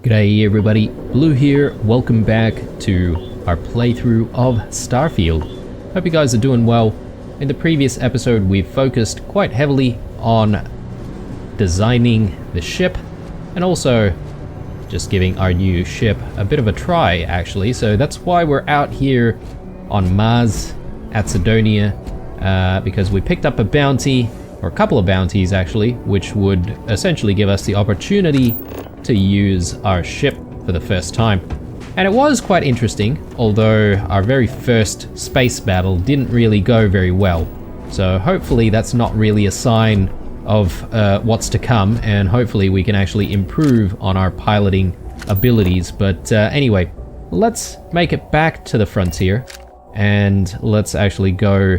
G'day everybody, Blue here, welcome back to our playthrough of Starfield. Hope you guys are doing well. In the previous episode we focused quite heavily on designing the ship and also just giving our new ship a bit of a try actually. So that's why we're out here on Mars at Sidonia, because we picked up a bounty, or a couple of bounties actually, which would essentially give us the opportunity to use our ship for the first time. And it was quite interesting, although our very first space battle didn't really go very well. So hopefully that's not really a sign of what's to come, and hopefully we can actually improve on our piloting abilities. But anyway, let's make it back to the frontier, and let's actually go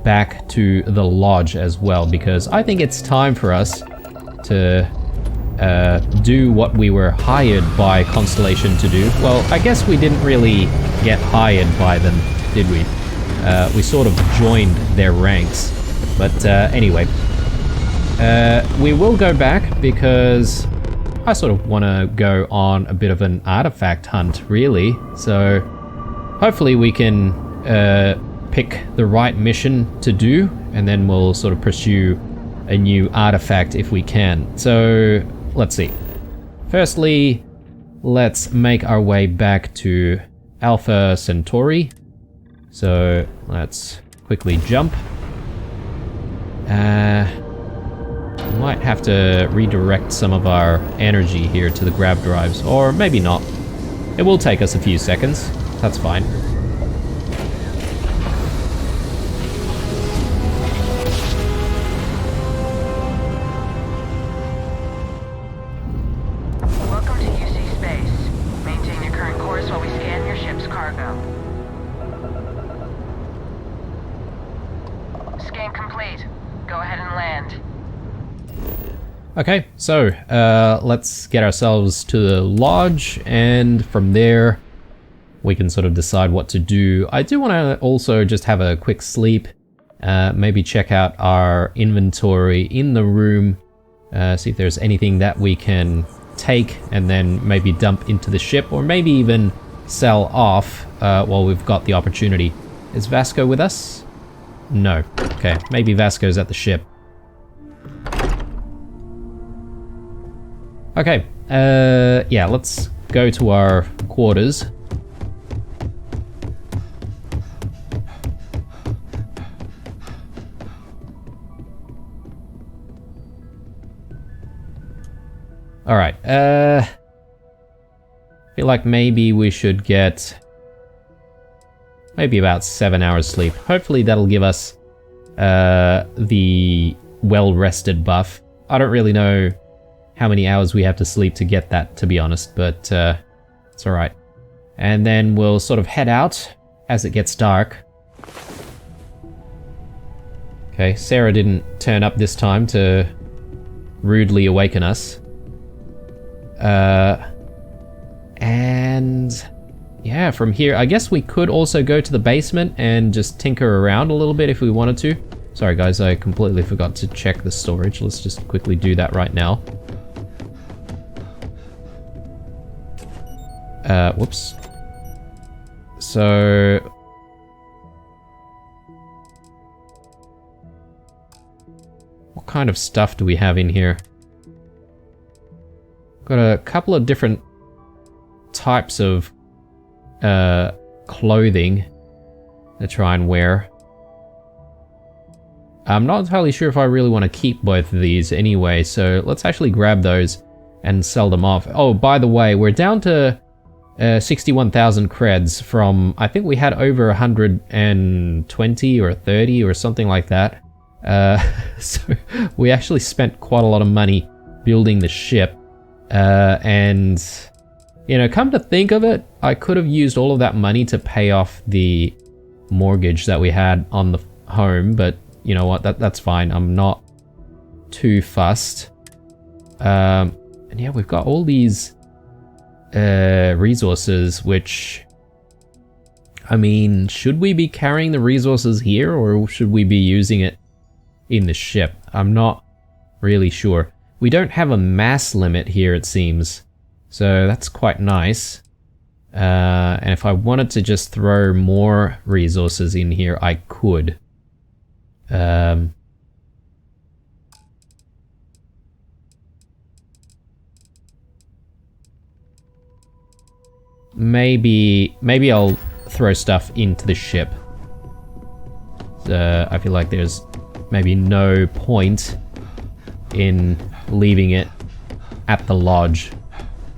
back to the lodge as well, because I think it's time for us to do what we were hired by Constellation to do. Well, I guess we didn't really get hired by them, did we? We sort of joined their ranks. But anyway, we will go back because I sort of want to go on a bit of an artifact hunt, really. So hopefully we can pick the right mission to do, and then we'll sort of pursue a new artifact if we can. So let's see. Firstly, let's make our way back to Alpha Centauri. So let's quickly jump. Might have to redirect some of our energy here to the grab drives, or maybe not. It will take us a few seconds. That's fine. Okay, so let's get ourselves to the lodge, and from there we can sort of decide what to do. I do want to also just have a quick sleep, maybe check out our inventory in the room, see if there's anything that we can take and then maybe dump into the ship, or maybe even sell off while we've got the opportunity. Is Vasco with us? No. Okay, maybe Vasco's at the ship. Okay, yeah, let's go to our quarters. Alright, I feel like maybe we should get maybe about 7 hours sleep. Hopefully that'll give us the well-rested buff. I don't really know how many hours we have to sleep to get that, to be honest, but it's alright. And then we'll sort of head out as it gets dark. Okay, Sarah didn't turn up this time to rudely awaken us. And yeah, from here, I guess we could also go to the basement and just tinker around a little bit if we wanted to. Sorry guys, I completely forgot to check the storage. Let's just quickly do that right now. Whoops. So what kind of stuff do we have in here? Got a couple of different types of clothing to try and wear. I'm not entirely sure if I really want to keep both of these anyway, so let's actually grab those and sell them off. Oh, by the way, we're down to 61,000 creds from, I think we had over 120 or 30 or something like that. So we actually spent quite a lot of money building the ship. And, you know, come to think of it, I could have used all of that money to pay off the mortgage that we had on the home, but you know what, that's fine. I'm not too fussed. And yeah, we've got all these resources, which, I mean, should we be carrying the resources here, or should we be using it in the ship? I'm not really sure. We don't have a mass limit here, it seems. So that's quite nice. And if I wanted to just throw more resources in here, I could. Maybe I'll throw stuff into the ship. I feel like there's maybe no point in leaving it at the lodge.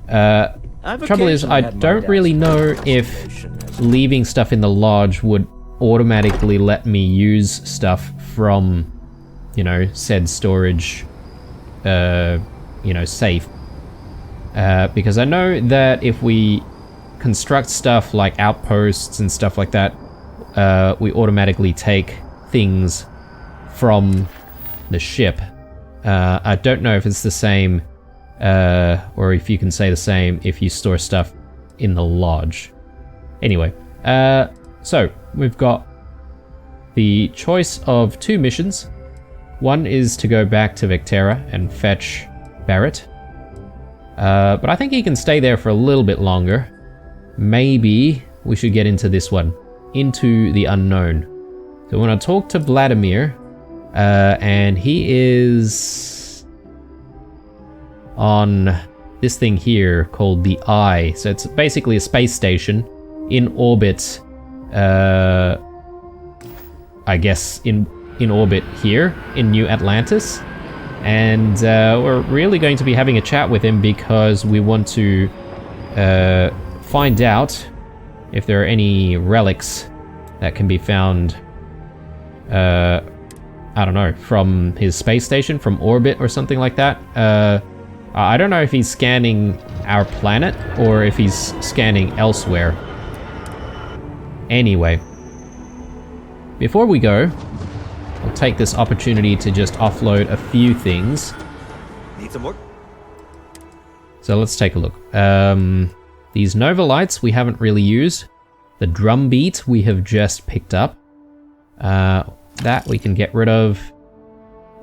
Trouble is, I don't really know if leaving stuff in the lodge would automatically let me use stuff from, you know, said storage, you know, safe. Because I know that if we construct stuff like outposts and stuff like that, we automatically take things from the ship. I don't know if it's the same, or if you can say the same if you store stuff in the lodge. Anyway, so we've got the choice of 2 missions. One is to go back to Vectera and fetch Barrett. But I think he can stay there for a little bit longer. Maybe we should get into this one, into the unknown. So when I talk to Vladimir, and he is on this thing here called the Eye. So it's basically a space station in orbit, I guess in orbit here in New Atlantis. And we're really going to be having a chat with him because we want to find out if there are any relics that can be found, I don't know, from his space station, from orbit or something like that. I don't know if he's scanning our planet or if he's scanning elsewhere. Anyway, before we go, I'll take this opportunity to just offload a few things. Need some work? So let's take a look. These Nova Lights we haven't really used. The drum beat we have just picked up. That we can get rid of.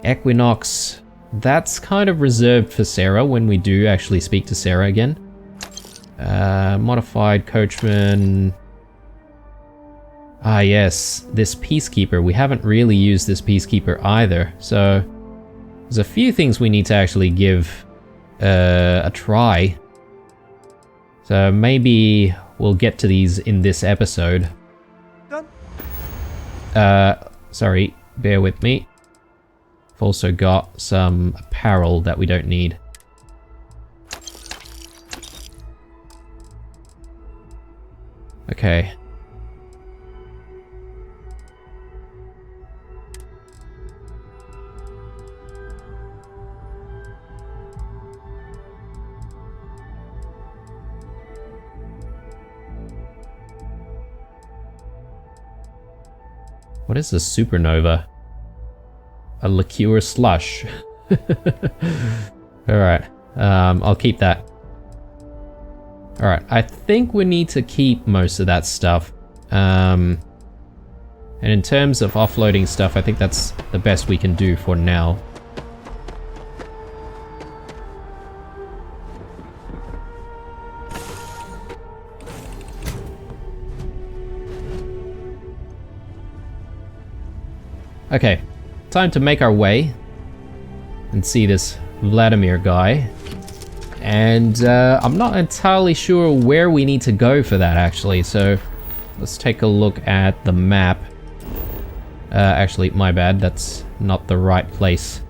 Equinox, that's kind of reserved for Sarah when we do actually speak to Sarah again. Modified Coachman. Ah yes, this Peacekeeper. We haven't really used this Peacekeeper either. So there's a few things we need to actually give a try. So maybe we'll get to these in this episode. Done. Sorry, bear with me. I've also got some apparel that we don't need. Okay. What is a supernova? A liqueur slush. Alright, I'll keep that. Alright, I think we need to keep most of that stuff. And in terms of offloading stuff, I think that's the best we can do for now. Okay, time to make our way and see this Vladimir guy. And I'm not entirely sure where we need to go for that actually, so let's take a look at the map. Actually, my bad, that's not the right place.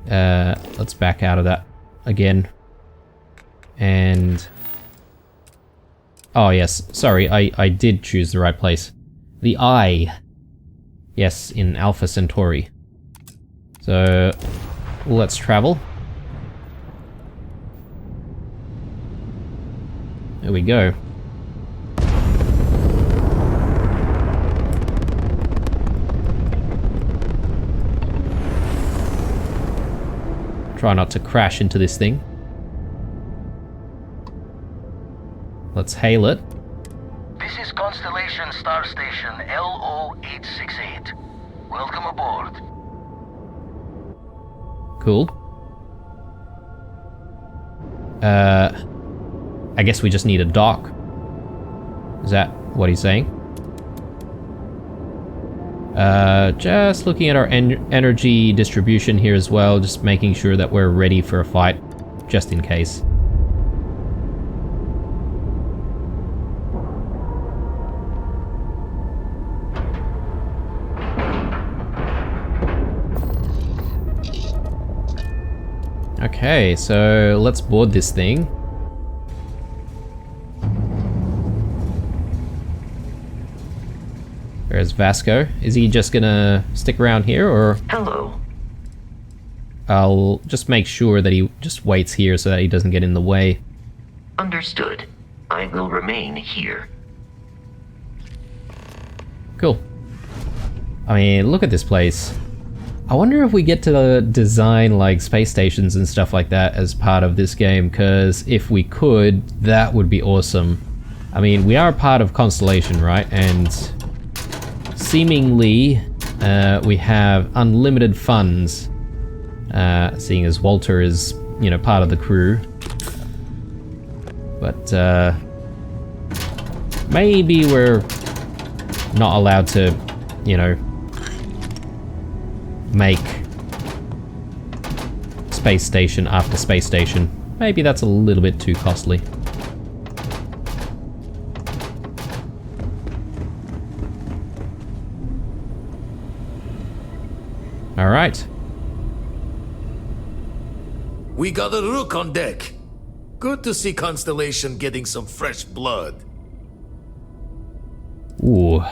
Let's back out of that again. And... oh yes, sorry, I did choose the right place. The Eye. Yes, in Alpha Centauri. So, let's travel. There we go. Try not to crash into this thing. Let's hail it. This is Constellation Star Station LO868. Welcome aboard. Cool. I guess we just need a dock. Is that what he's saying? Just looking at our energy distribution here as well, just making sure that we're ready for a fight, just in case. Okay, so let's board this thing. There's Vasco. Is he just gonna stick around here, or? Hello. I'll just make sure that he just waits here so that he doesn't get in the way. Understood. I will remain here. Cool. I mean, look at this place. I wonder if we get to design like space stations and stuff like that as part of this game, because if we could, that would be awesome. I mean, we are part of Constellation, right? And seemingly we have unlimited funds, seeing as Walter is, you know, part of the crew. But maybe we're not allowed to, you know, make space station after space station. Maybe that's a little bit too costly. All right. We got a rook on deck. Good to see Constellation getting some fresh blood. Ooh.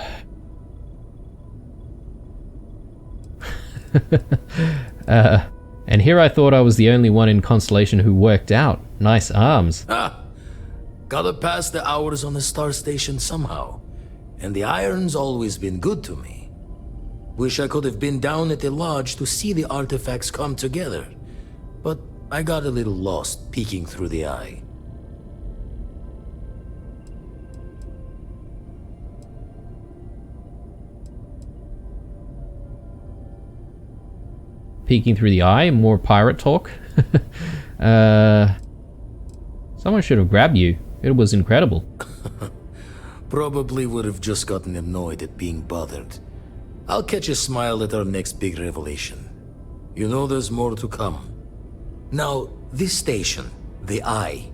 And here I thought I was the only one in Constellation who worked out. Nice arms. Ah, gotta pass the hours on the star station somehow. And the iron's always been good to me. Wish I could have been down at the lodge to see the artifacts come together. But I got a little lost peeking through the eye. Peeking through the eye, more pirate talk. Someone should have grabbed you. It was incredible. Probably would have just gotten annoyed at being bothered. I'll catch a smile at our next big revelation. You know there's more to come. Now, this station, the Eye,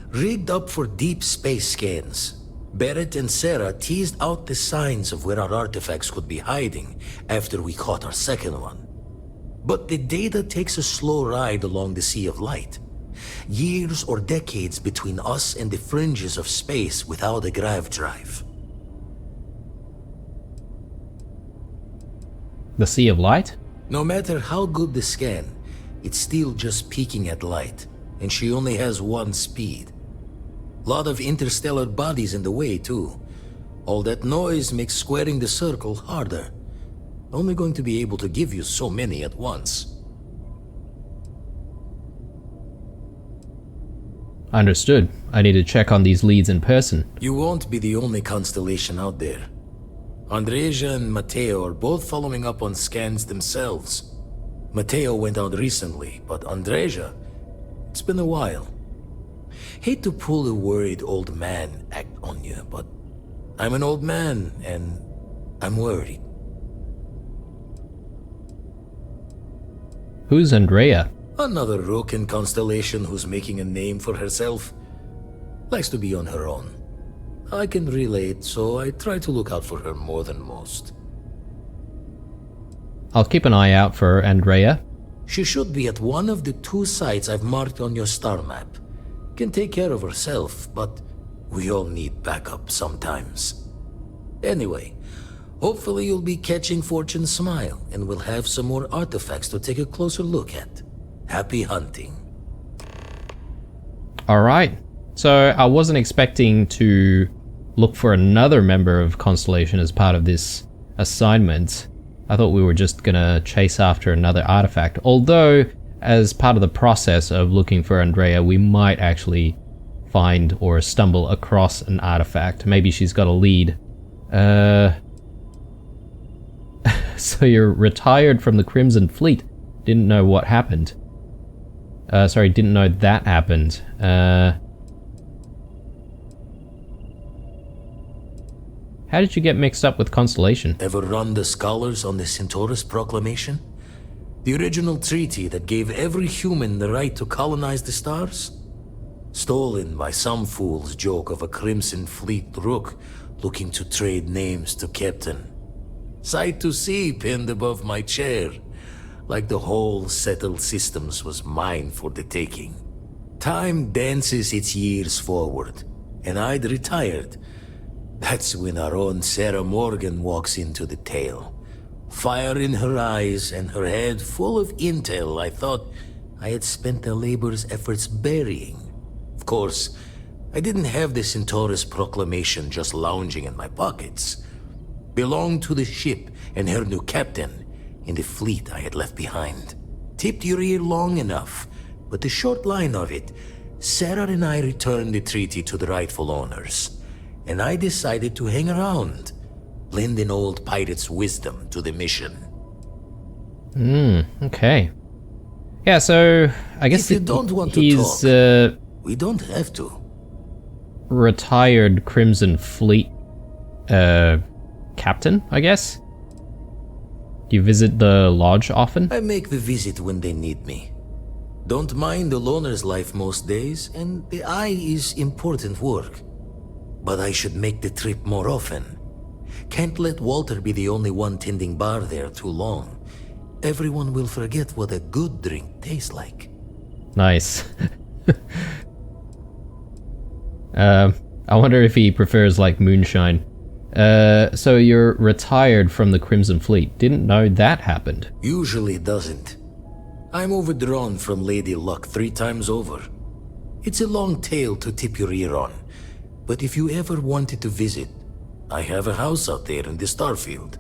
rigged up for deep space scans. Barrett and Sarah teased out the signs of where our artifacts could be hiding after we caught our second one. But the data takes a slow ride along the Sea of Light. Years or decades between us and the fringes of space without a grav drive. The Sea of Light? No matter how good the scan, it's still just peeking at light, and she only has one speed. Lot of interstellar bodies in the way, too. All that noise makes squaring the circle harder. Only going to be able to give you so many at once. Understood. I need to check on these leads in person. You won't be the only constellation out there. Andreja and Matteo are both following up on scans themselves. Matteo went out recently, but Andreja, it's been a while. Hate to pull a worried old man act on you, but I'm an old man and I'm worried. Who's Andreja? Another rook in Constellation who's making a name for herself. Likes to be on her own. I can relate, so I try to look out for her more than most. I'll keep an eye out for Andreja. She should be at one of the 2 sites I've marked on your star map. Can take care of herself, but we all need backup sometimes. Anyway, hopefully you'll be catching Fortune's smile and we'll have some more artifacts to take a closer look at. Happy hunting. Alright. So I wasn't expecting to look for another member of Constellation as part of this assignment. I thought we were just gonna chase after another artifact. Although, as part of the process of looking for Andreja, we might actually find or stumble across an artifact. Maybe she's got a lead. So you're retired from the Crimson Fleet. Didn't know what happened. Sorry, didn't know that happened. How did you get mixed up with Constellation? Ever run the scholars on the Centaurus Proclamation? The original treaty that gave every human the right to colonize the stars? Stolen by some fool's joke of a Crimson Fleet rook looking to trade names to Captain. Sight to see pinned above my chair, like the whole settled systems was mine for the taking. Time dances its years forward, and I'd retired. That's when our own Sarah Morgan walks into the tale. Fire in her eyes and her head full of intel I thought I had spent the labor's efforts burying. Of course, I didn't have the Centaurus Proclamation just lounging in my pockets. Belonged to the ship and her new captain in the fleet I had left behind. Tipped your ear long enough, but the short line of it, Sarah and I returned the treaty to the rightful owners, and I decided to hang around, lend an old pirate's wisdom to the mission. Okay. Yeah, so I guess If you don't want to he's talk, we don't have to. retired Crimson Fleet captain, I guess. Do you visit the lodge often? I make the visit when they need me. Don't mind the loner's life most days, and the eye is important work. But I should make the trip more often. Can't let Walter be the only one tending bar there too long. Everyone will forget what a good drink tastes like. Nice. I wonder if he prefers like moonshine. So you're retired from the Crimson Fleet. Didn't know that happened. Usually doesn't. I'm overdrawn from Lady Luck 3 times over. It's a long tale to tip your ear on, but if you ever wanted to visit, I have a house out there in the Starfield.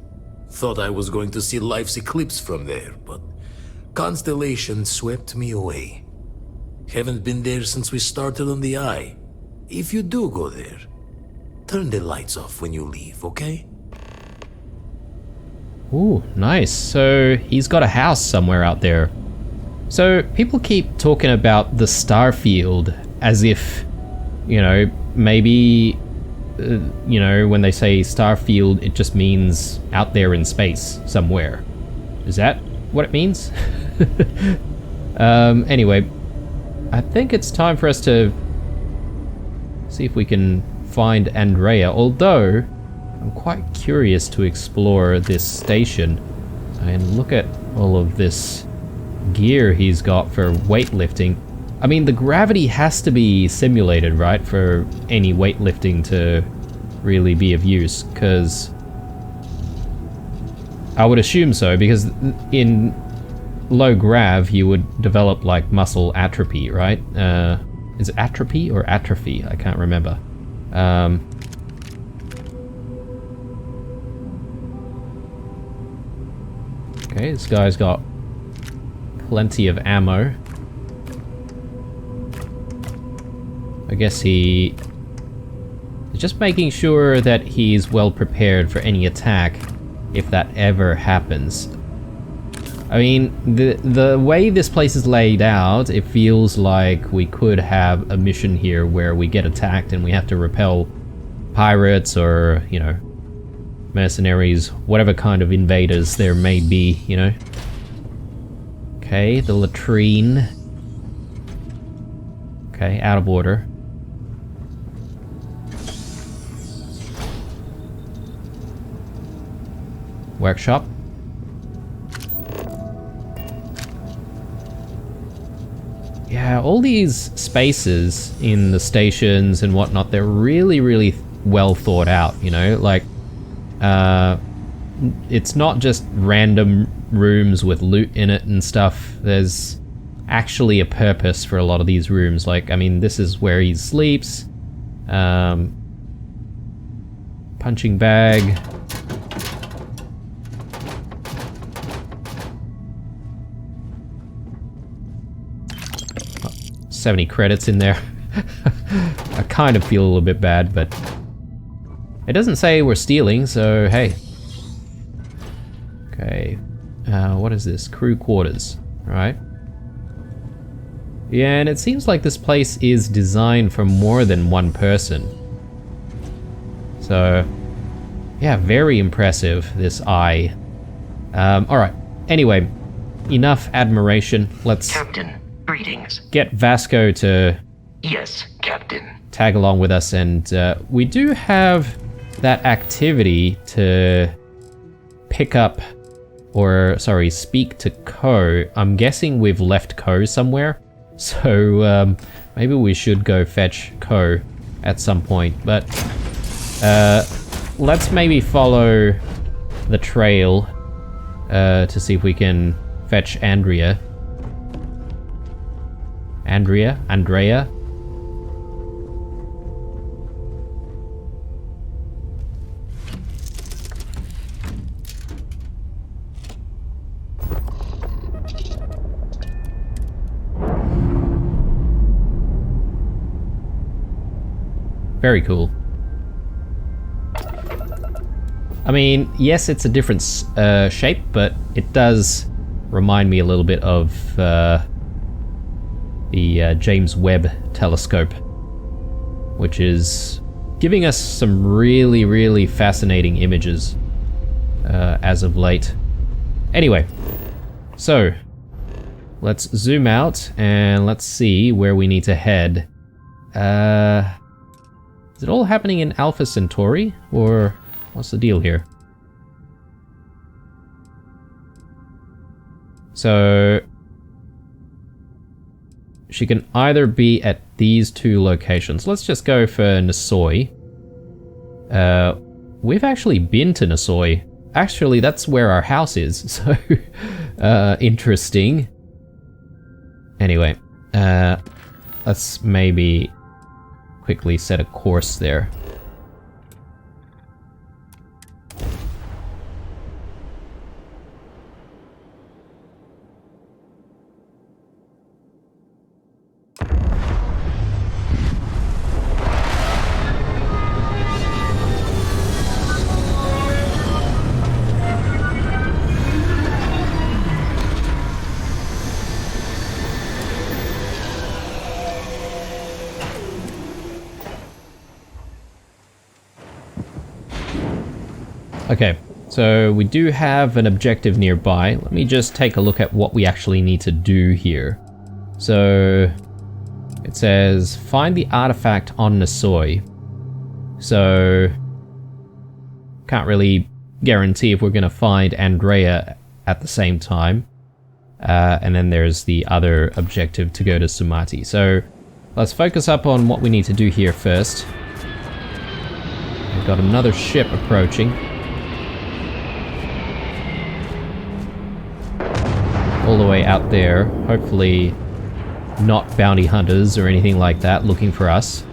Thought I was going to see life's eclipse from there, but Constellation swept me away. Haven't been there since we started on the Eye. If you do go there, turn the lights off when you leave, okay? Ooh, nice. So he's got a house somewhere out there. So people keep talking about the Starfield as if, you know, maybe, you know, when they say Starfield, it just means out there in space somewhere. Is that what it means? Anyway, I think it's time for us to see if we can find Andreja, although I'm quite curious to explore this station and look at all of this gear he's got for weightlifting. I mean, the gravity has to be simulated, right, for any weightlifting to really be of use, because I would assume so, because in low grav you would develop like muscle atrophy, right? Is it atrophy or atrophy? I can't remember. Okay, this guy's got plenty of ammo. I guess he is just making sure that he's well prepared for any attack if that ever happens. I mean, the way this place is laid out, it feels like we could have a mission here where we get attacked and we have to repel pirates or, you know, mercenaries, whatever kind of invaders there may be, you know. Okay, the latrine. Okay, out of order. Workshop. Yeah, all these spaces in the stations and whatnot, they're really, really well thought out, you know? Like, it's not just random rooms with loot in it and stuff. There's actually a purpose for a lot of these rooms. Like, I mean, this is where he sleeps. Punching bag. 70 credits in there. I kind of feel a little bit bad, but it doesn't say we're stealing, so hey. Okay, what is this? Crew quarters, right? Yeah, and it seems like this place is designed for more than one person. So, Yeah, very impressive, this eye. Alright, anyway, enough admiration. Let's Captain, greetings. get Vasco to Yes, Captain. tag along with us, and we do have that activity to pick up, or sorry, speak to Ko. I'm guessing we've left Ko somewhere, so maybe we should go fetch Ko at some point, but let's maybe follow the trail to see if we can fetch Andreja. Andreja? Very cool. I mean, yes, it's a different shape, but it does remind me a little bit of the James Webb telescope, which is giving us some really, really fascinating images as of late. Anyway, so let's zoom out and let's see where we need to head. Is it all happening in Alpha Centauri, or what's the deal here? So she can either be at these two locations. Let's just go for Nisoi. We've actually been to Nisoi. Actually, that's where our house is, so interesting. Anyway, let's maybe quickly set a course there. Okay, so we do have an objective nearby. Let me just take a look at what we actually need to do here. So it says find the artifact on Nisoi. So can't really guarantee if we're going to find Andreja at the same time. And then there's the other objective to go to Sumati. So let's focus up on what we need to do here first. We've got another ship approaching. All the way out there, hopefully not bounty hunters or anything like that looking for us.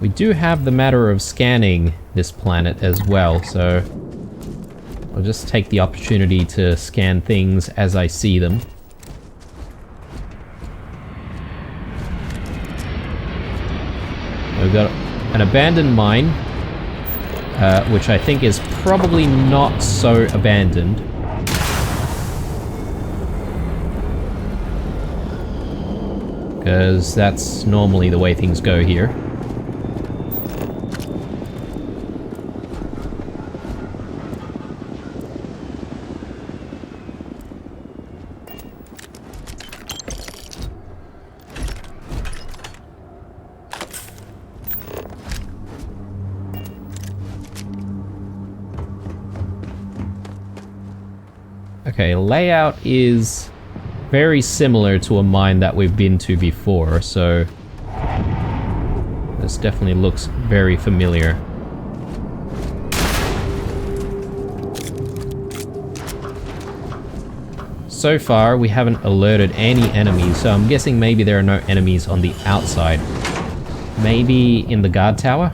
We do have the matter of scanning this planet as well, so I'll just take the opportunity to scan things as I see them. We've got an abandoned mine, which I think is probably not so abandoned. Because that's normally the way things go here. Okay, layout is very similar to a mine that we've been to before, so this definitely looks very familiar. So far, we haven't alerted any enemies, so I'm guessing maybe there are no enemies on the outside. Maybe in the guard tower?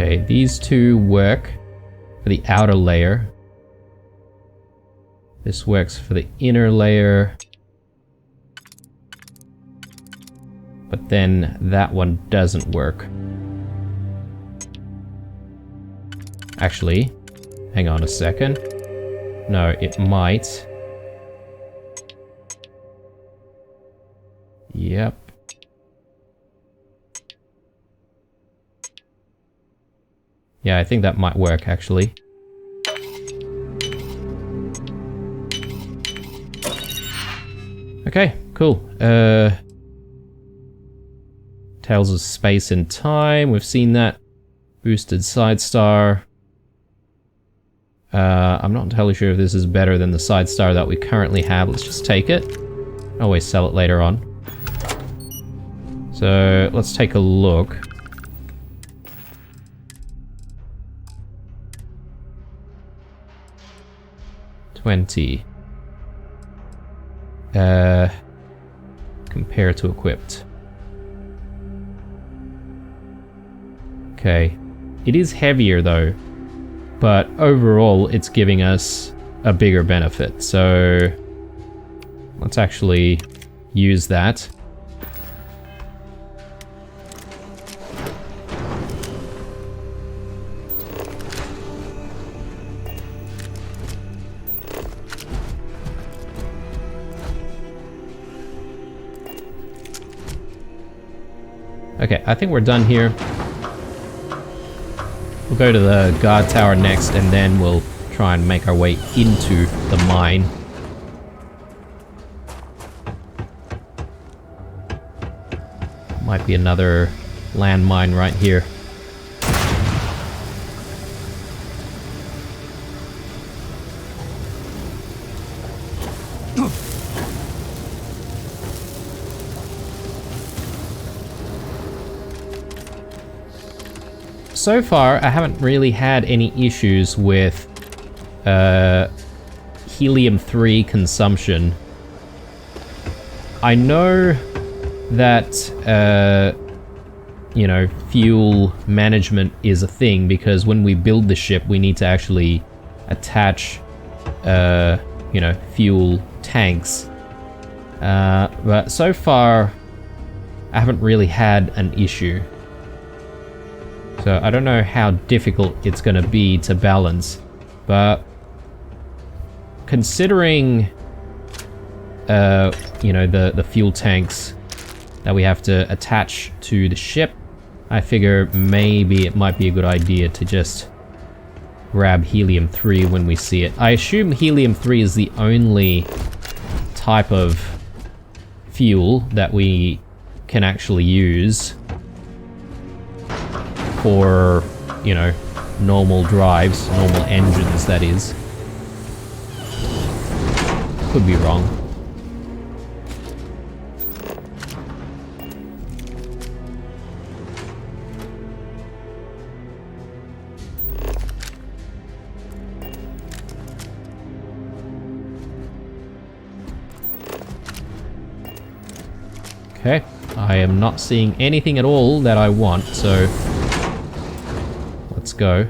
Okay, these two work for the outer layer. This works for the inner layer. But then that one doesn't work. Actually, hang on a second. No, it might. Yep. Yeah, I think that might work, actually. Okay, cool. Tales of Space and Time, we've seen that. Boosted Side Star. I'm not entirely sure if this is better than the Side Star that we currently have. Let's just take it. Always sell it later on. So, let's take a look. $20. Compare to equipped. Okay. It is heavier though, but overall it's giving us a bigger benefit. So let's actually use that. Okay, I think we're done here. We'll go to the guard tower next, and then we'll try and make our way into the mine. Might be another landmine right here. So far, I haven't really had any issues with helium-3 consumption. I know that, you know, fuel management is a thing, because when we build the ship, we need to actually attach, you know, fuel tanks. But so far, I haven't really had an issue. So I don't know how difficult it's going to be to balance, but considering, you know, the fuel tanks that we have to attach to the ship, I figure maybe it might be a good idea to just grab helium-3 when we see it. I assume helium-3 is the only type of fuel that we can actually use for, you know, normal drives, normal engines, that is. Could be wrong. Okay, I am not seeing anything at all that I want, so let's go.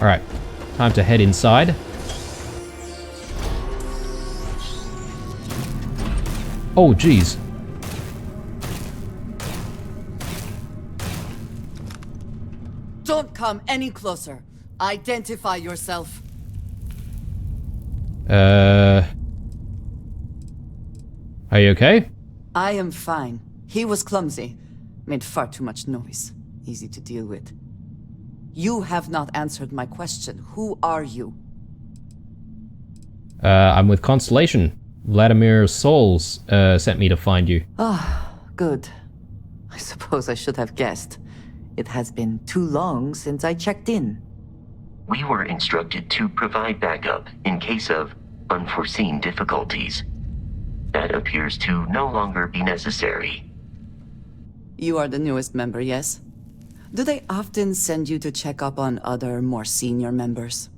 All right, time to head inside. Oh, geez. Don't come any closer. Identify yourself. Are you okay? I am fine. He was clumsy. Made far too much noise. Easy to deal with. You have not answered my question. Who are you? I'm with Constellation. Vladimir Souls sent me to find you. Ah, good. I suppose I should have guessed. It has been too long since I checked in. We were instructed to provide backup in case of unforeseen difficulties. That appears to no longer be necessary. You are the newest member, yes? Do they often send you to check up on other, more senior members?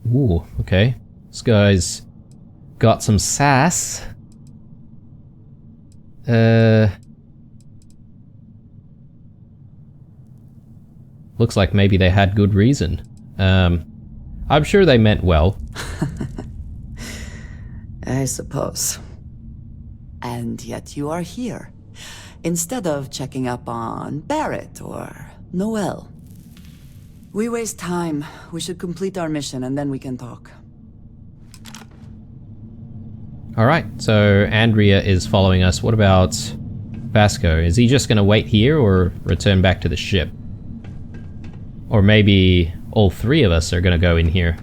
Ooh, okay. This guy's got some sass. Looks like maybe they had good reason. I'm sure they meant well. I suppose. And yet you are here, instead of checking up on Barrett or Noel. We waste time. We should complete our mission and then we can talk. Alright, so Andrea is following us. What about Vasco? Is he just gonna wait here or return back to the ship? Or maybe all three of us are gonna go in here.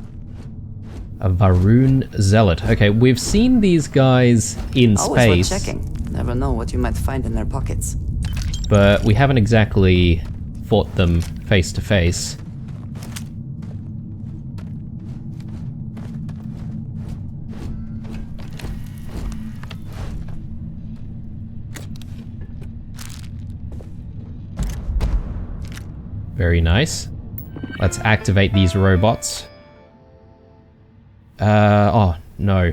A Varun Zealot. Okay, we've seen these guys in Always space. worth checking. Never know what you might find in their pockets. But we haven't exactly fought them face to face. Very nice. Let's activate these robots. Oh, no.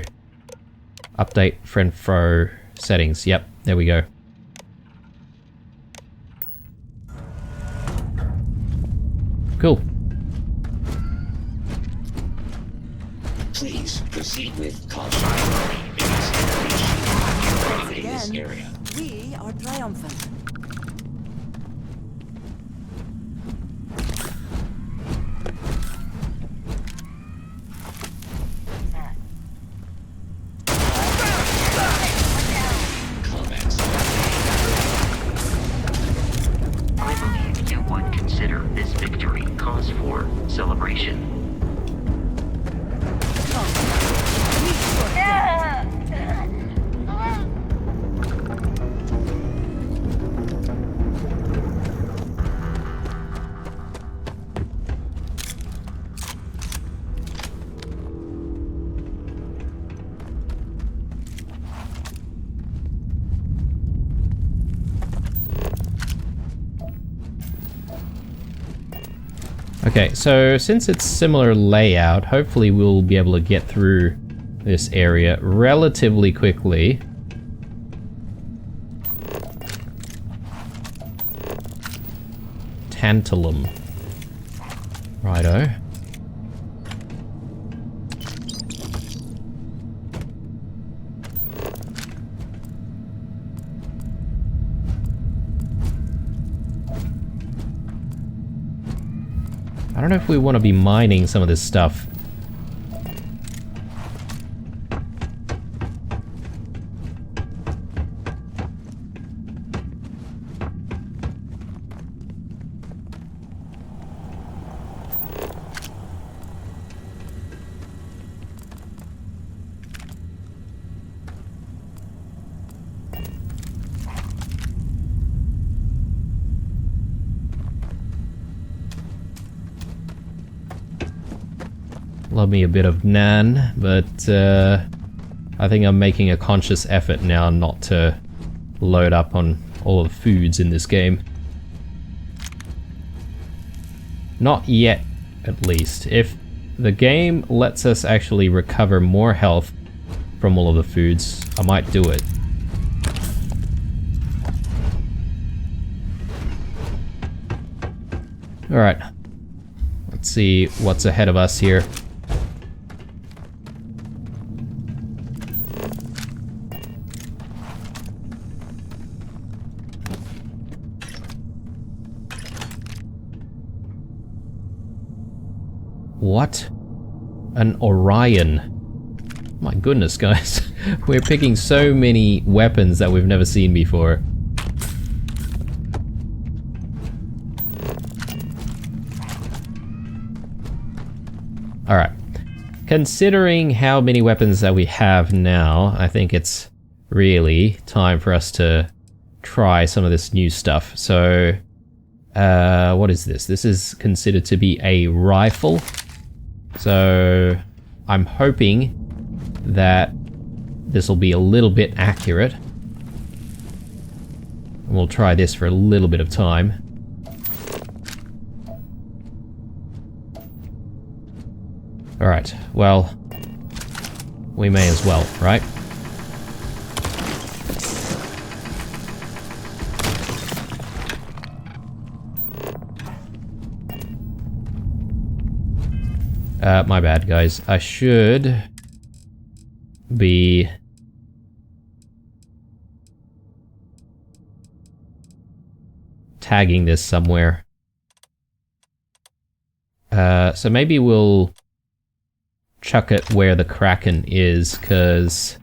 Update friend foe settings. Yep, there we go. Cool. Please proceed with caution. In this area. We are triumphant. I believe you would consider this victory cause for celebration. Okay, so since it's similar layout, hopefully we'll be able to get through this area relatively quickly. Tantalum. Righto. I don't know if we want to be mining some of this stuff. Love me a bit of Nan, but I think I'm making a conscious effort now not to load up on all of the foods in this game. Not yet, at least. If the game lets us actually recover more health from all of the foods, I might do it. Alright. Let's see what's ahead of us here. What? An Orion. My goodness, guys. We're picking so many weapons that we've never seen before. Alright. Considering how many weapons that we have now, I think it's really time for us to try some of this new stuff. So, What is this? This is considered to be a rifle. So I'm hoping that this will be a little bit accurate. And we'll try this for a little bit of time. Alright, well, we may as well, right? My bad, guys. I should be tagging this somewhere. So maybe we'll chuck it where the Kraken is, because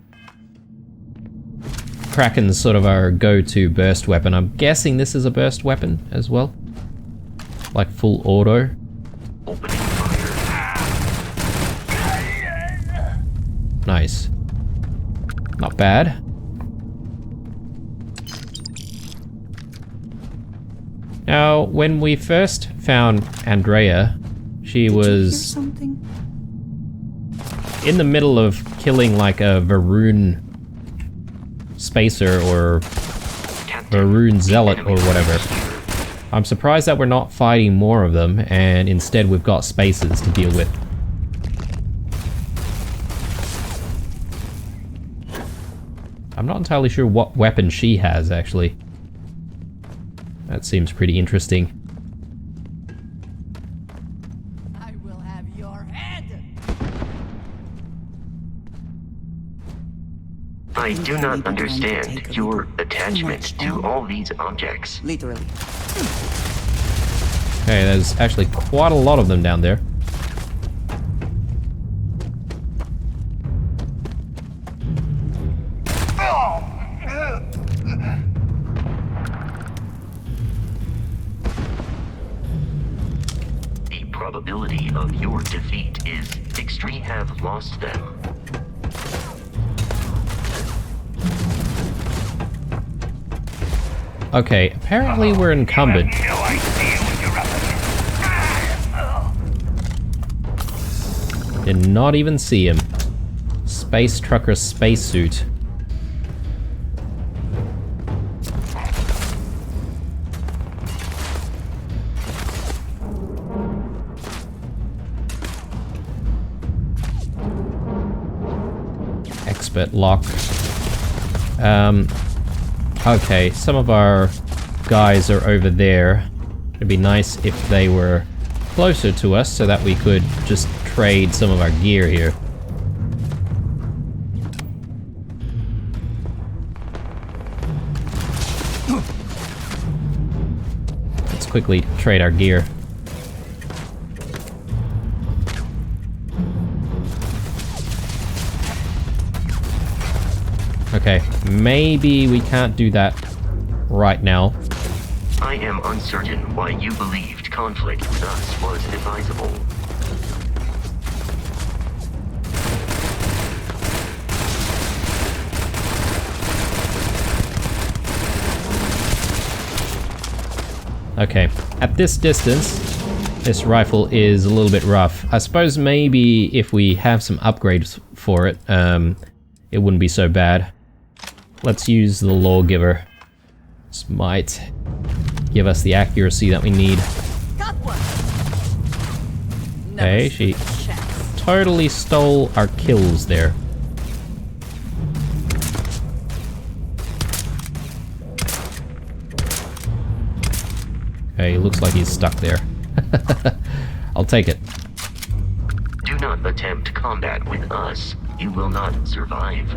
Kraken's sort of our go-to burst weapon. I'm guessing this is a burst weapon as well. Like full auto. Opening fire. Nice. Not bad. Now, when we first found Andreja, she was Something? in the middle of killing like a Varun spacer or Varun zealot or whatever. I'm surprised that we're not fighting more of them, and instead we've got spacers to deal with. I'm not entirely sure what weapon she has, actually. That seems pretty interesting. I will have your head! I do not understand your attachment to all these objects. Literally. Okay, there's actually quite a lot of them down there. The probability of your defeat is extreme. Have lost them. Okay, apparently we're encumbered. Did not even see him. Space trucker spacesuit. Expert lock. Okay, some of our guys are over there. It'd be nice if they were closer to us so that we could just trade some of our gear here. Let's quickly trade our gear. Okay, maybe we can't do that right now. I am uncertain why you believed conflict with us was advisable. Okay, at this distance, this rifle is a little bit rough. I suppose maybe if we have some upgrades for it, it wouldn't be so bad. Let's use the Lawgiver. This might give us the accuracy that we need. Got one. Okay, she totally stole our kills there. Okay, looks like he's stuck there. I'll take it. Do not attempt combat with us. You will not survive.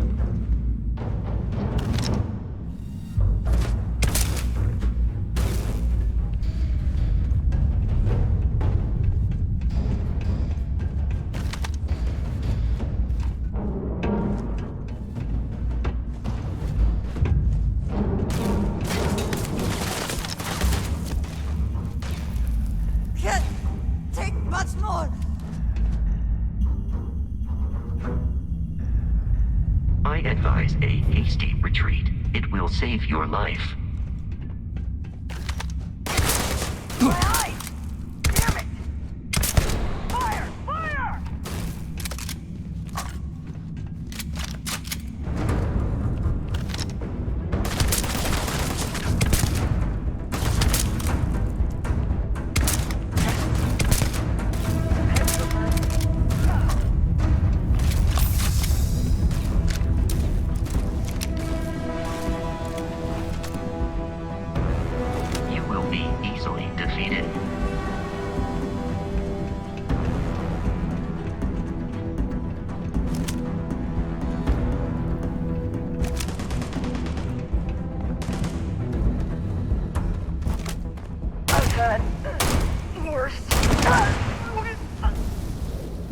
Can't take much more. I advise a hasty retreat. It will save your life.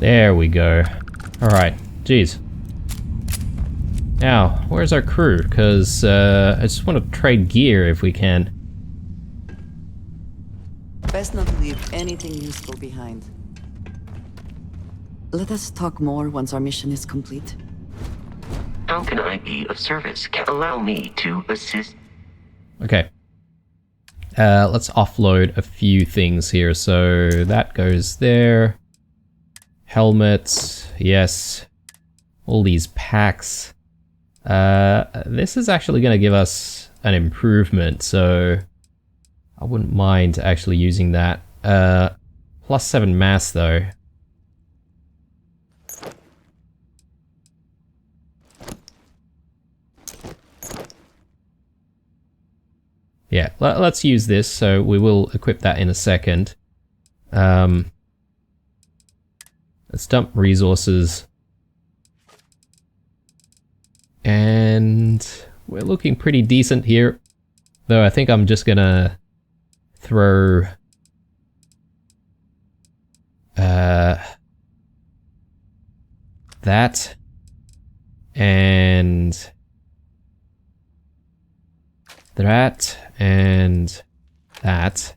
There we go. Alright, jeez. Now, where's our crew? Because I just want to trade gear if we can. Best not to leave anything useful behind. Let us talk more once our mission is complete. How can I be of service? Allow me to assist. Okay. Let's offload a few things here. So that goes there. Helmets, yes. All these packs. This is actually going to give us an improvement, so I wouldn't mind actually using that. +7 mass though. Yeah, let's use this, so we will equip that in a second. Let's dump resources. And we're looking pretty decent here. Though I think I'm just gonna throw... that. And... that. And... that.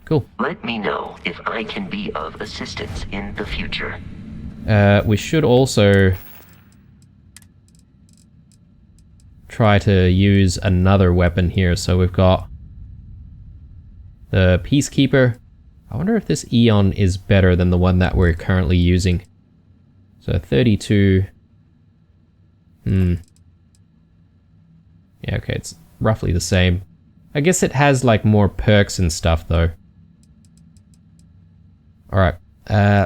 Cool. Let me know if I can be of assistance in the future. We should also try to use another weapon here. So we've got the Peacekeeper. I wonder if this Eon is better than the one that we're currently using. So 32. Yeah, okay, it's roughly the same. I guess it has like more perks and stuff though. Alright,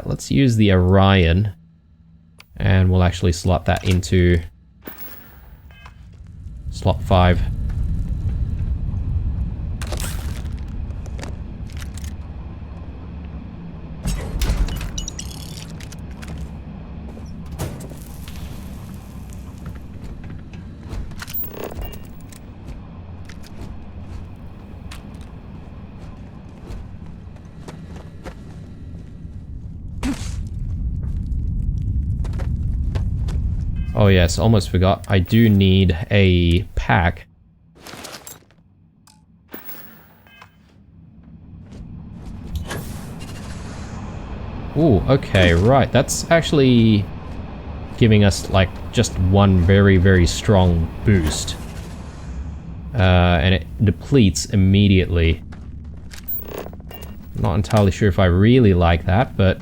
let's use the Orion. And we'll actually slot that into slot 5. Oh yes, almost forgot. I do need a pack. Ooh, okay, right. That's actually giving us like just one very, very strong boost. And it depletes immediately. Not entirely sure if I really like that, but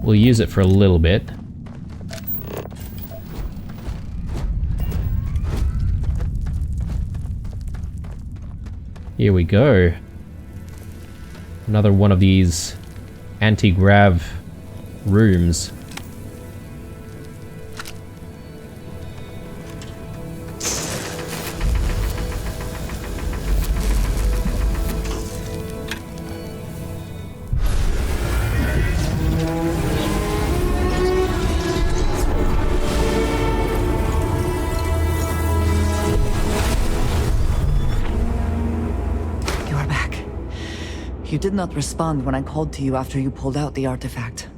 we'll use it for a little bit. Here we go. Another one of these anti-grav rooms. You did not respond when I called to you after you pulled out the artifact.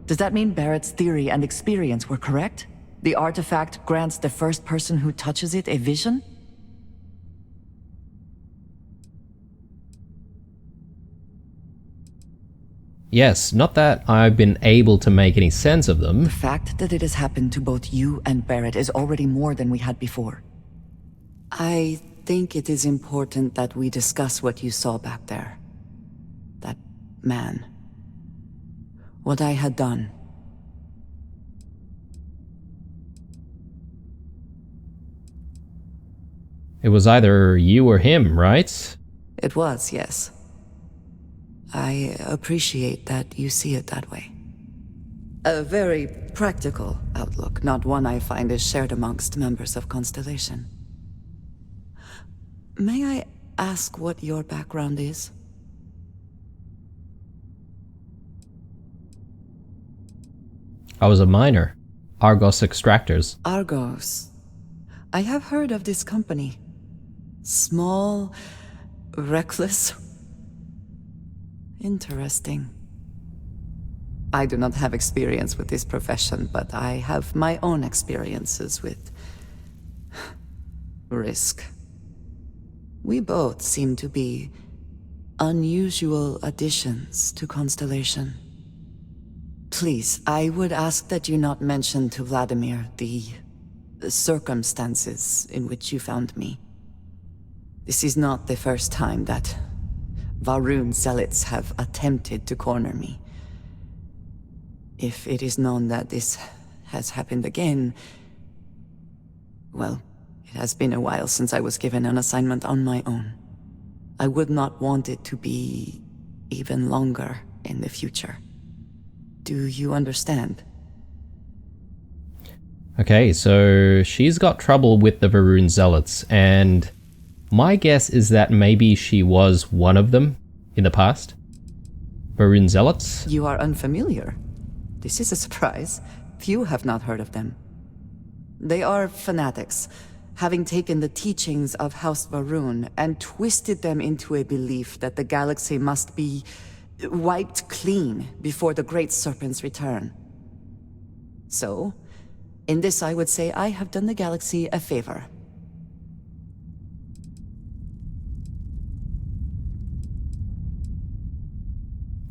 Does that mean Barrett's theory and experience were correct? The artifact grants the first person who touches it a vision? Yes, not that I've been able to make any sense of them. The fact that it has happened to both you and Barrett is already more than we had before. I think it is important that we discuss what you saw back there. That man. What I had done. It was either you or him, right? It was, yes. I appreciate that you see it that way. A very practical outlook, not one I find is shared amongst members of Constellation. May I ask what your background is? I was a miner. Argos Extractors. Argos. I have heard of this company. Small, reckless. Interesting. I do not have experience with this profession, but I have my own experiences with risk. We both seem to be unusual additions to Constellation. Please, I would ask that you not mention to Vladimir the circumstances in which you found me. This is not the first time that Va'ruun zealots have attempted to corner me. If it is known that this has happened again, well, it has been a while since I was given an assignment on my own. I would not want it to be even longer in the future. Do you understand? Okay, so she's got trouble with the Va'ruun zealots, and my guess is that maybe she was one of them in the past. Va'ruun zealots? You are unfamiliar. This is a surprise. Few have not heard of them. They are fanatics, having taken the teachings of House Va'ruun and twisted them into a belief that the galaxy must be wiped clean before the Great Serpent's return. So, in this I would say I have done the galaxy a favor.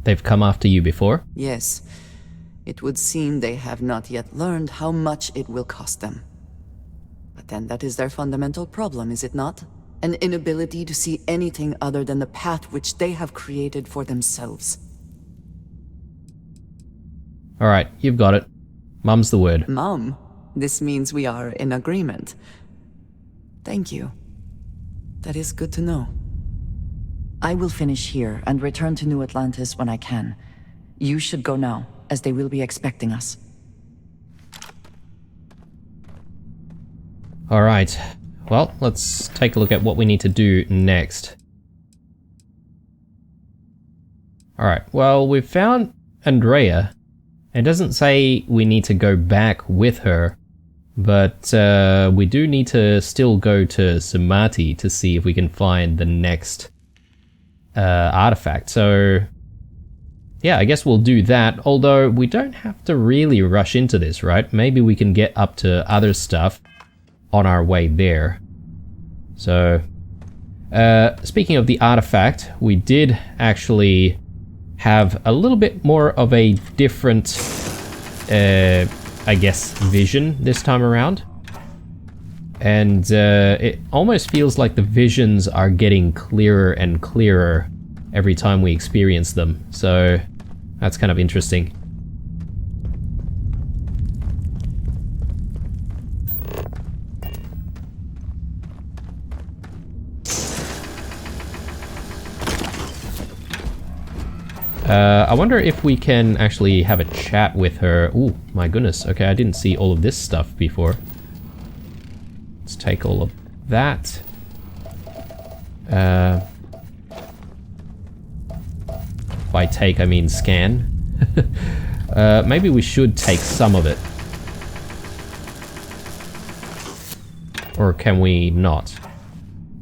They've come after you before? Yes. It would seem they have not yet learned how much it will cost them. But then that is their fundamental problem, is it not? An inability to see anything other than the path which they have created for themselves. Alright, you've got it. Mum's the word. Mom, this means we are in agreement. Thank you. That is good to know. I will finish here and return to New Atlantis when I can. You should go now, as they will be expecting us. Alright, well, let's take a look at what we need to do next. Alright, well, we've found Andreja. It doesn't say we need to go back with her, but we do need to still go to Sumati to see if we can find the next artifact. So yeah, I guess we'll do that, although we don't have to really rush into this, right? Maybe we can get up to other stuff on our way there. So speaking of the artifact, we did actually have a little bit more of a different I guess vision this time around, and it almost feels like the visions are getting clearer and clearer every time we experience them, so that's kind of interesting. I wonder if we can actually have a chat with her. Ooh, my goodness. Okay, I didn't see all of this stuff before. Let's take all of that. By take, I mean scan. Maybe we should take some of it. Or can we not?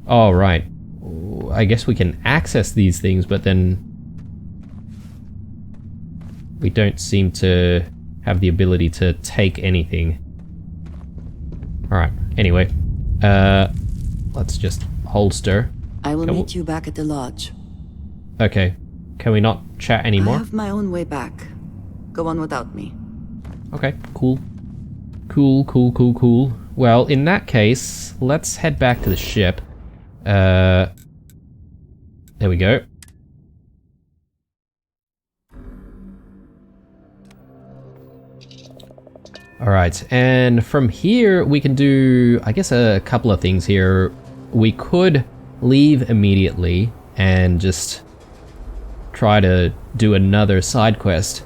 Oh, right. I guess we can access these things, but then we don't seem to have the ability to take anything. Alright, anyway. Let's just holster. I will meet you back at the lodge. Okay. Can we not chat anymore? I have my own way back. Go on without me. Okay, cool. Cool. Well, in that case, let's head back to the ship. There we go. Alright, and from here we can do, I guess, a couple of things here. We could leave immediately and just try to do another side quest,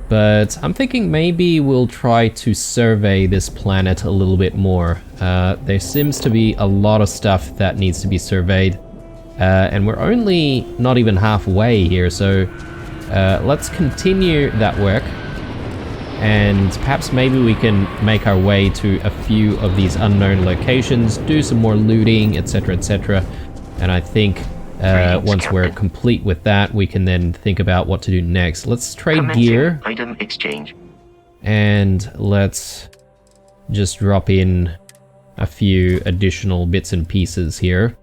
but I'm thinking maybe we'll try to survey this planet a little bit more. There seems to be a lot of stuff that needs to be surveyed, and we're only not even halfway here, so let's continue that work. And perhaps maybe we can make our way to a few of these unknown locations, do some more looting, etc, etc. And I think Greetings, we're Captain. complete with that, we can then think about what to do next. Let's trade Commencing gear, item exchange. and let's just drop in a few additional bits and pieces here.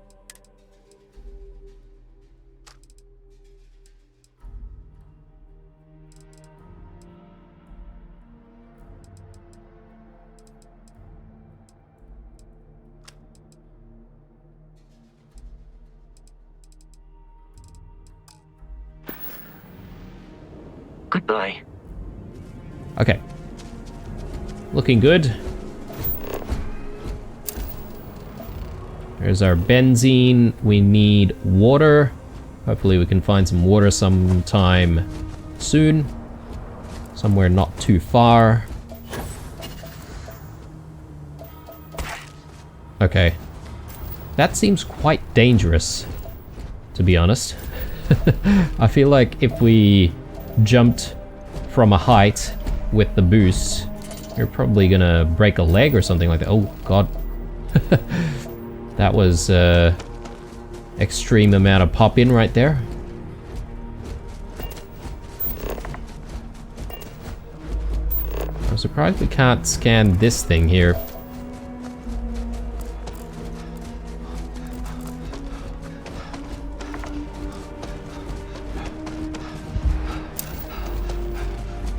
Goodbye. Okay. Looking good. There's our benzene. We need water. Hopefully we can find some water sometime soon. Somewhere not too far. Okay. That seems quite dangerous, to be honest. I feel like if we jumped from a height with the boost, you're probably gonna break a leg or something like that. Oh god. That was extreme amount of pop in right there. I'm surprised we can't scan this thing here.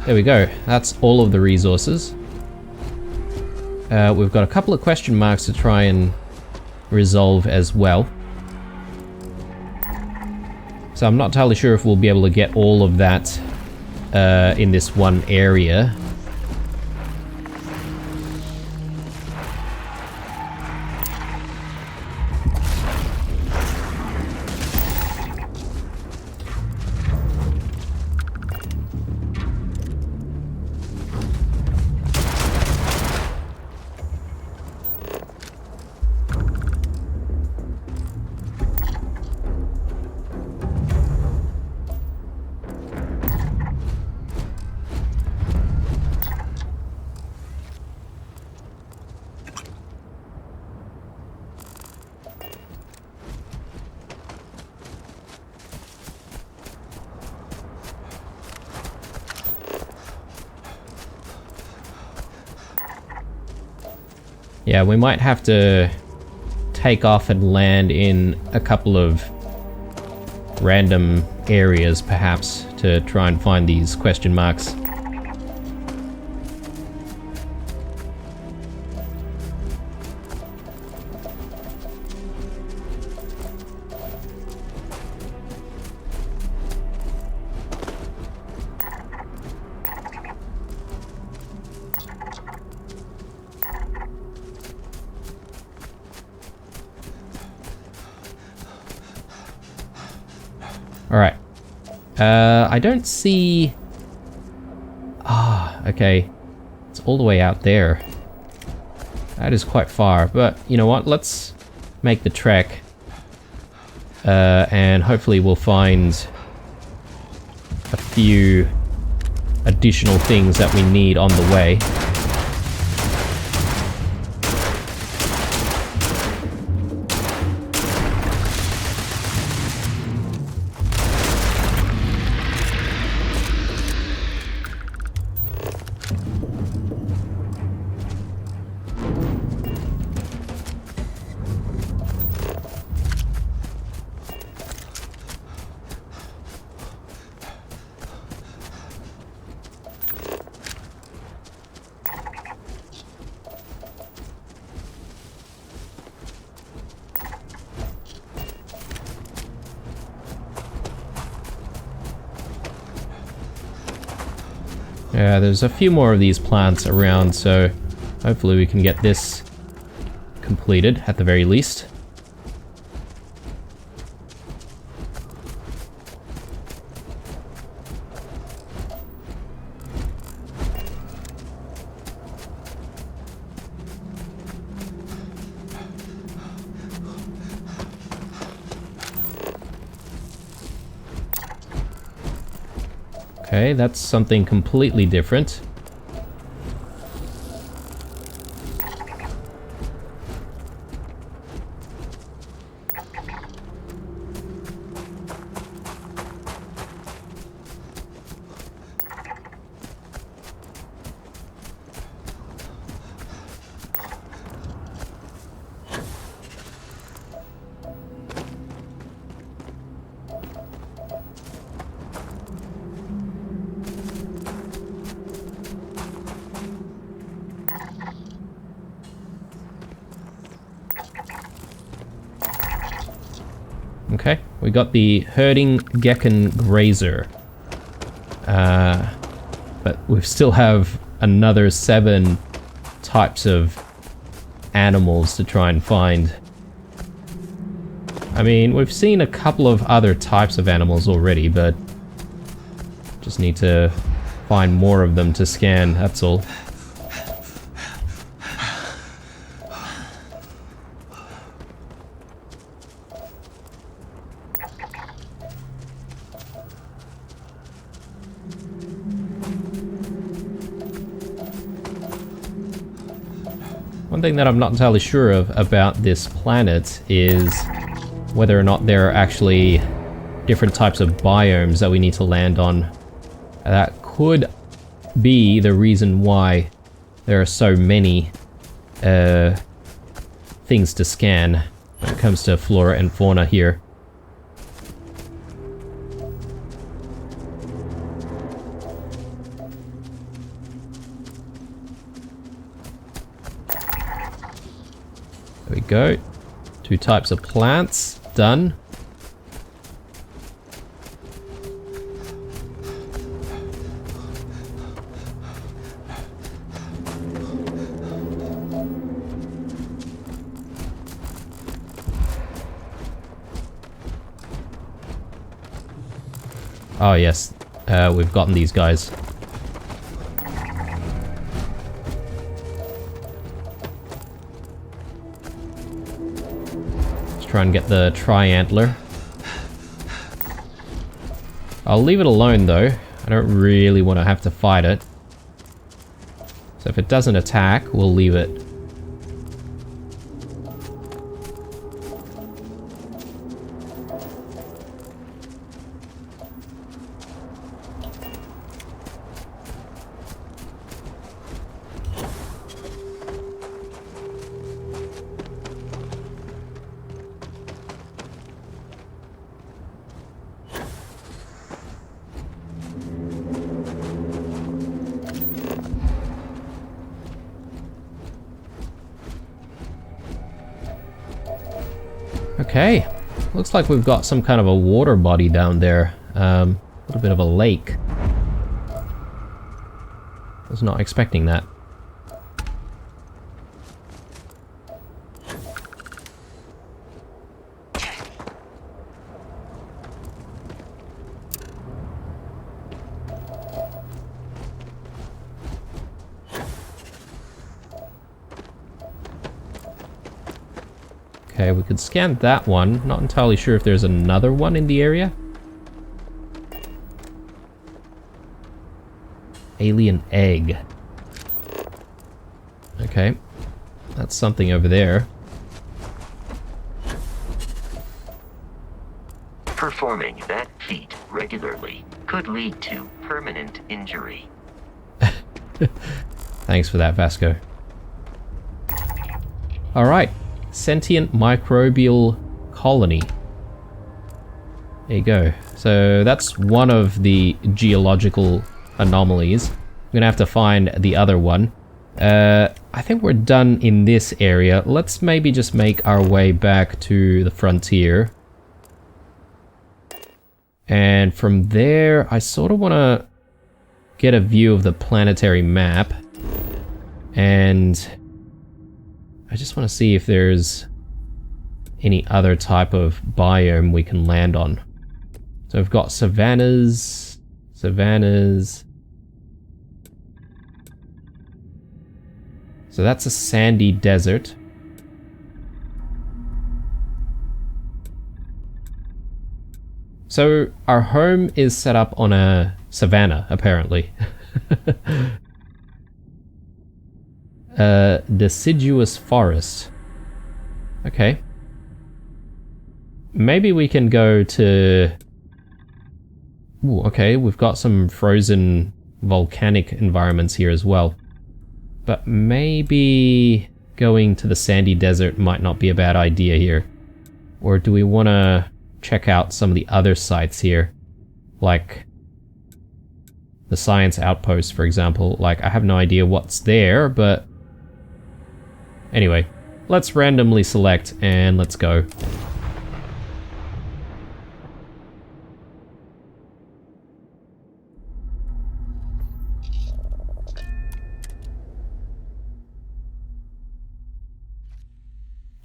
There we go. That's all of the resources. We've got a couple of question marks to try and resolve as well. So I'm not entirely sure if we'll be able to get all of that in this one area. Yeah, we might have to take off and land in a couple of random areas, perhaps, to try and find these question marks. Alright. I don't see... Ah, okay. It's all the way out there. That is quite far, but you know what? Let's make the trek. And hopefully we'll find a few additional things that we need on the way. Yeah, there's a few more of these plants around, so hopefully we can get this completed at the very least. Okay, that's something completely different. Okay, we got the herding Gekken grazer. But we still have another 7 types of animals to try and find. I mean, we've seen a couple of other types of animals already, but just need to find more of them to scan, that's all. One thing that I'm not entirely sure of about this planet is whether or not there are actually different types of biomes that we need to land on. That could be the reason why there are so many things to scan when it comes to flora and fauna here. There we go. 2 types of plants. Done. Oh yes, we've gotten these guys. Try and get the triantler. I'll leave it alone though. I don't really want to have to fight it. So if it doesn't attack, we'll leave it. Okay, looks like we've got some kind of a water body down there. A little bit of a lake. Was not expecting that. Okay, we could scan that one. Not entirely sure if there's another one in the area. Alien egg. Okay, that's something over there. Performing that feat regularly could lead to permanent injury. Thanks for that, Vasco. Alright. Sentient microbial colony. There you go. So that's one of the geological anomalies. I'm gonna have to find the other one. I think we're done in this area. Let's maybe just make our way back to the frontier. And from there, I sort of want to get a view of the planetary map. And I just want to see if there's any other type of biome we can land on. So we've got savannas. So that's a sandy desert. So our home is set up on a savanna, apparently. Deciduous forest. Okay. Maybe we can go to... Ooh, okay, we've got some frozen volcanic environments here as well. But maybe going to the sandy desert might not be a bad idea here. Or do we want to check out some of the other sites here? Like the science outpost, for example. Like, I have no idea what's there, but... Anyway, let's randomly select and let's go.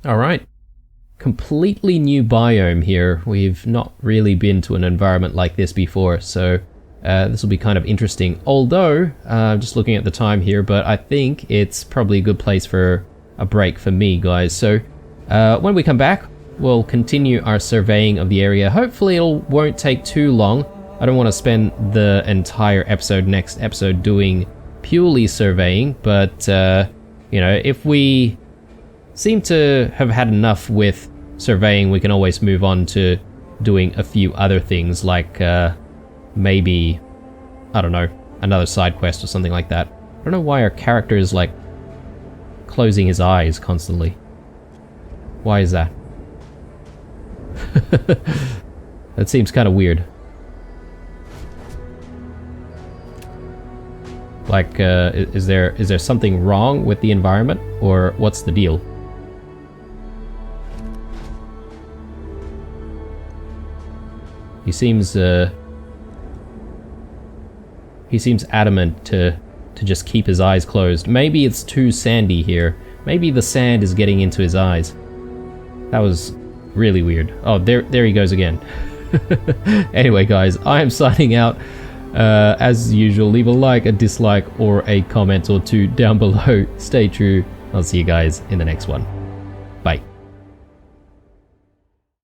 Alright. Completely new biome here. We've not really been to an environment like this before, so this will be kind of interesting. Although, just looking at the time here, but I think it's probably a good place for a break for me, guys. So when we come back, we'll continue our surveying of the area. Hopefully it won't take too long. I don't want to spend the entire next episode doing purely surveying, but you know, if we seem to have had enough with surveying, we can always move on to doing a few other things, like maybe, I don't know, another side quest or something like that. I don't know why our character is like closing his eyes constantly. Why is that? That seems kind of weird. Like, is there something wrong with the environment, or what's the deal? He seems adamant to just keep his eyes closed. Maybe it's too sandy here. Maybe the sand is getting into his eyes. That was really weird. Oh, there he goes again. Anyway, guys, I am signing out. As usual, leave a like, a dislike, or a comment or two down below. Stay true. I'll see you guys in the next one. Bye.